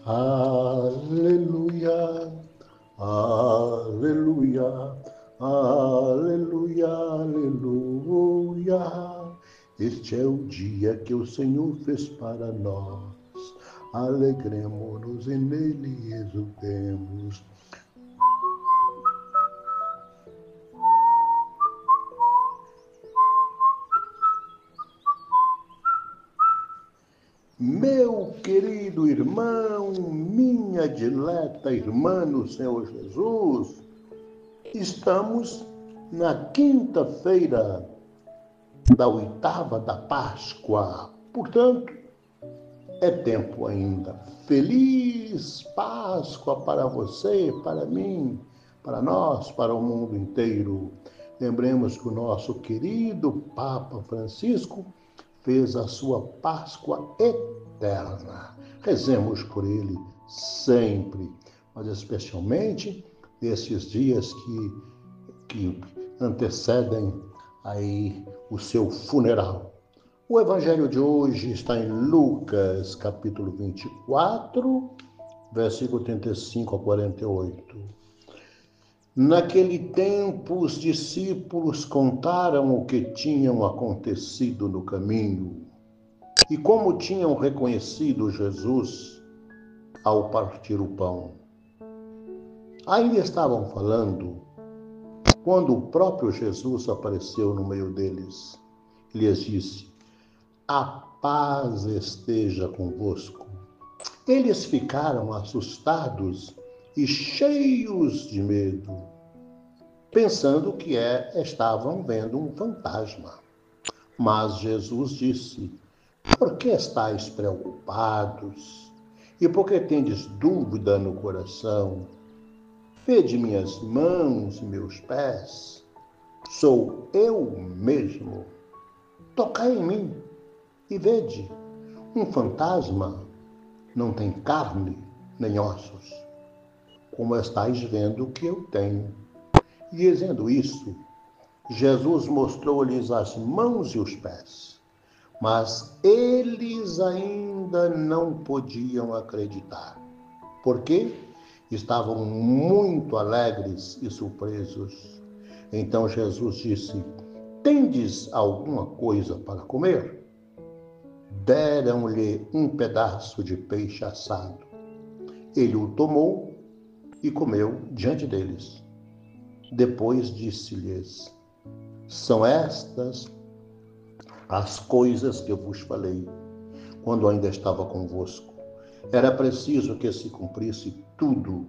Aleluia, aleluia, aleluia, aleluia. Este é o dia que o Senhor fez para nós. Alegremo-nos e nele exultemos. Meu querido irmão, minha dileta irmã no Senhor Jesus, estamos na quinta-feira da oitava da Páscoa. Portanto, é tempo ainda. Feliz Páscoa para você, para mim, para nós, para o mundo inteiro. Lembremos que o nosso querido Papa Francisco fez a sua Páscoa eterna. Rezemos por ele sempre, mas especialmente nesses dias que antecedem aí o seu funeral. O evangelho de hoje está em Lucas, capítulo 24, versículo 35 a 48. Naquele tempo, os discípulos contaram o que tinham acontecido no caminho e como tinham reconhecido Jesus ao partir o pão. Ainda estavam falando quando o próprio Jesus apareceu no meio deles e lhes disse: "A paz esteja convosco." Eles ficaram assustados e cheios de medo, pensando que estavam vendo um fantasma. Mas Jesus disse: "Por que estáis preocupados? E por que tendes dúvida no coração? Vede minhas mãos e meus pés. Sou eu mesmo. Tocai em mim e vede. Um fantasma não tem carne nem ossos, como estáis vendo que eu tenho." E dizendo isso, Jesus mostrou-lhes as mãos e os pés, mas eles ainda não podiam acreditar, porque estavam muito alegres e surpresos. Então Jesus disse: "Tendes alguma coisa para comer?" Deram-lhe um pedaço de peixe assado. Ele o tomou e comeu diante deles. Depois disse-lhes: "São estas as coisas que eu vos falei quando ainda estava convosco. Era preciso que se cumprisse tudo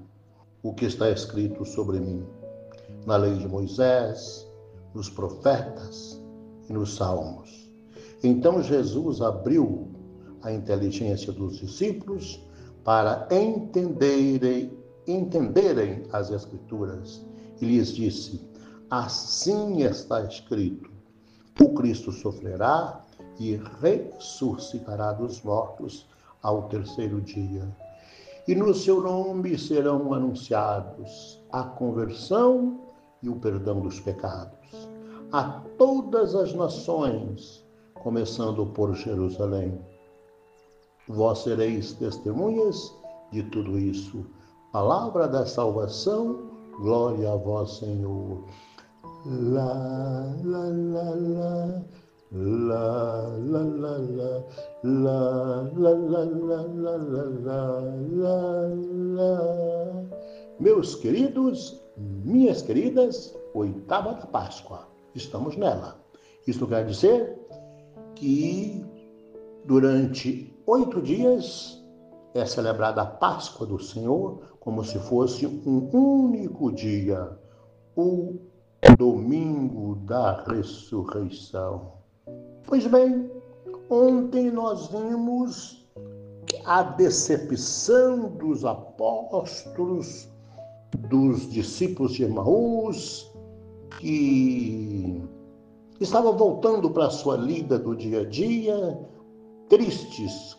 o que está escrito sobre mim, na lei de Moisés, nos profetas e nos salmos." Então Jesus abriu a inteligência dos discípulos para entenderem as Escrituras e lhes disse: "Assim está escrito: o Cristo sofrerá e ressuscitará dos mortos ao terceiro dia. E no seu nome serão anunciados a conversão e o perdão dos pecados a todas as nações, começando por Jerusalém. Vós sereis testemunhas de tudo isso." Palavra da salvação, glória a vós, Senhor. Lá, lá, lá, lá, lá, lá, lá, lá, lá, lá, lá, lá, lá, lá, lá. Meus queridos, minhas queridas, oitava da Páscoa. Estamos nela. Isso quer dizer que durante 8 dias é celebrada a Páscoa do Senhor como se fosse um único dia, o domingo da ressurreição. Pois bem, ontem nós vimos a decepção dos apóstolos, dos discípulos de Emaús, que estavam voltando para a sua lida do dia a dia, tristes,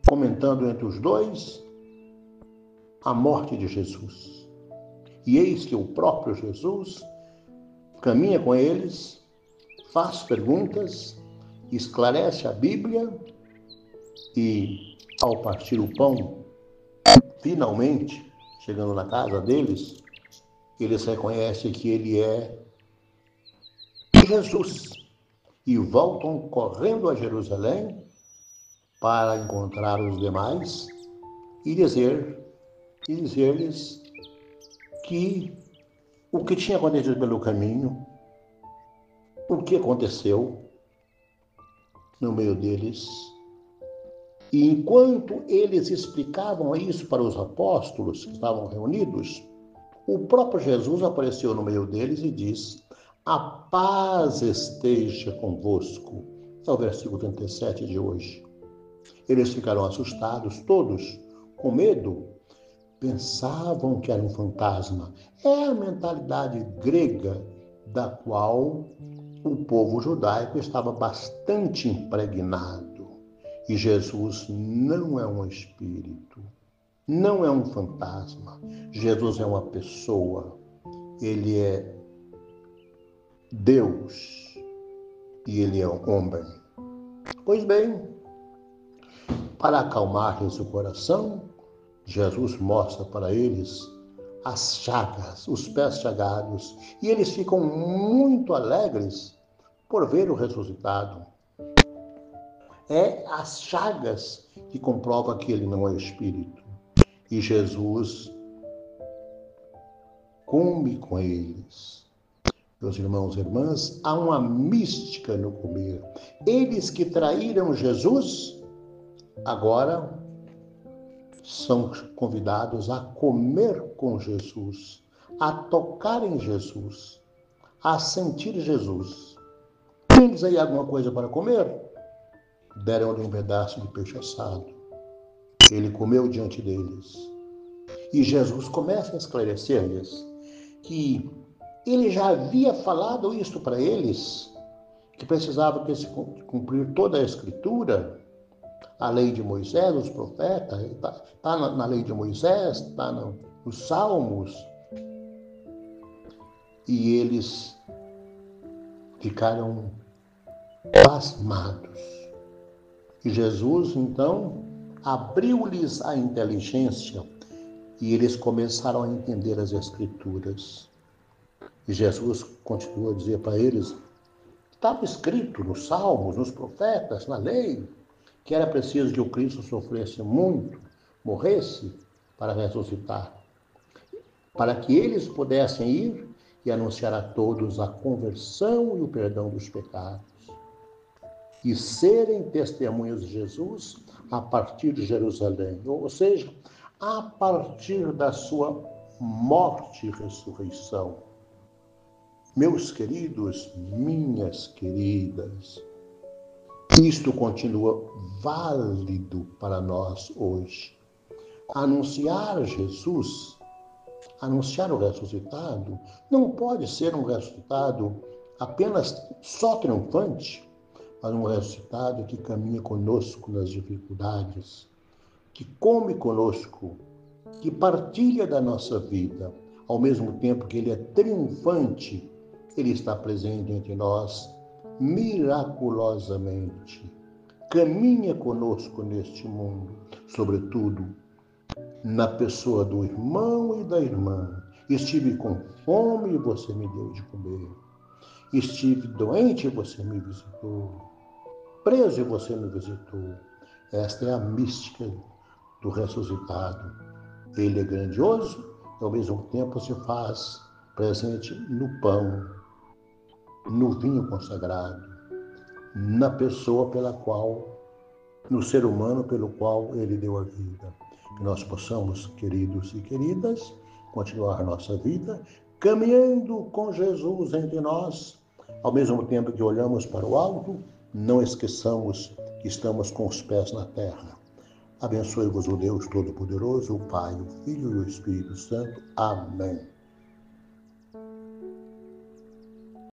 comentando entre os dois a morte de Jesus. E eis que o próprio Jesus caminha com eles, faz perguntas, esclarece a Bíblia e, ao partir o pão, finalmente, chegando na casa deles, eles reconhecem que ele é Jesus e voltam correndo a Jerusalém para encontrar os demais e dizer-lhes que o que tinha acontecido pelo caminho, o que aconteceu no meio deles. E enquanto eles explicavam isso para os apóstolos que estavam reunidos, o próprio Jesus apareceu no meio deles e disse: a paz esteja convosco. É o versículo 37 de hoje. Eles ficaram assustados, todos, com medo. Pensavam que era um fantasma. É a mentalidade grega da qual o povo judaico estava bastante impregnado. E Jesus não é um espírito, não é um fantasma. Jesus é uma pessoa. Ele é Deus e ele é homem. Pois bem, para acalmar-lhes o coração, Jesus mostra para eles as chagas, os pés chagados, e eles ficam muito alegres por ver o ressuscitado. É as chagas que comprovam que ele não é espírito. E Jesus come com eles. Meus irmãos e irmãs, há uma mística no comer. Eles que traíram Jesus, agora são convidados a comer com Jesus, a tocar em Jesus, a sentir Jesus. Tens aí alguma coisa para comer? Deram-lhe um pedaço de peixe assado. Ele comeu diante deles. E Jesus começa a esclarecer-lhes que ele já havia falado isto para eles, que precisava que se cumprir toda a Escritura, a lei de Moisés, os profetas, está na lei de Moisés, está nos Salmos. E eles ficaram pasmados. E Jesus, então, abriu-lhes a inteligência e eles começaram a entender as Escrituras. E Jesus continuou a dizer para eles, estava escrito nos Salmos, nos profetas, na lei, que era preciso que o Cristo sofresse muito, morresse para ressuscitar, para que eles pudessem ir e anunciar a todos a conversão e o perdão dos pecados, e serem testemunhas de Jesus a partir de Jerusalém, ou seja, a partir da sua morte e ressurreição. Meus queridos, minhas queridas, isto continua válido para nós hoje. Anunciar Jesus, anunciar o ressuscitado, não pode ser um ressuscitado apenas só triunfante, mas um ressuscitado que caminha conosco nas dificuldades, que come conosco, que partilha da nossa vida. Ao mesmo tempo que ele é triunfante, ele está presente entre nós miraculosamente. Caminha conosco neste mundo, sobretudo na pessoa do irmão e da irmã. Estive com fome e você me deu de comer. Estive doente e você me visitou. Preso e você me visitou. Esta é a mística do ressuscitado. Ele é grandioso e ao mesmo tempo se faz presente no pão, no vinho consagrado, na pessoa pela qual, no ser humano pelo qual ele deu a vida. Que nós possamos, queridos e queridas, continuar nossa vida caminhando com Jesus entre nós, ao mesmo tempo que olhamos para o alto, não esqueçamos que estamos com os pés na terra. Abençoe-vos o Deus Todo-Poderoso, o Pai, o Filho e o Espírito Santo. Amém.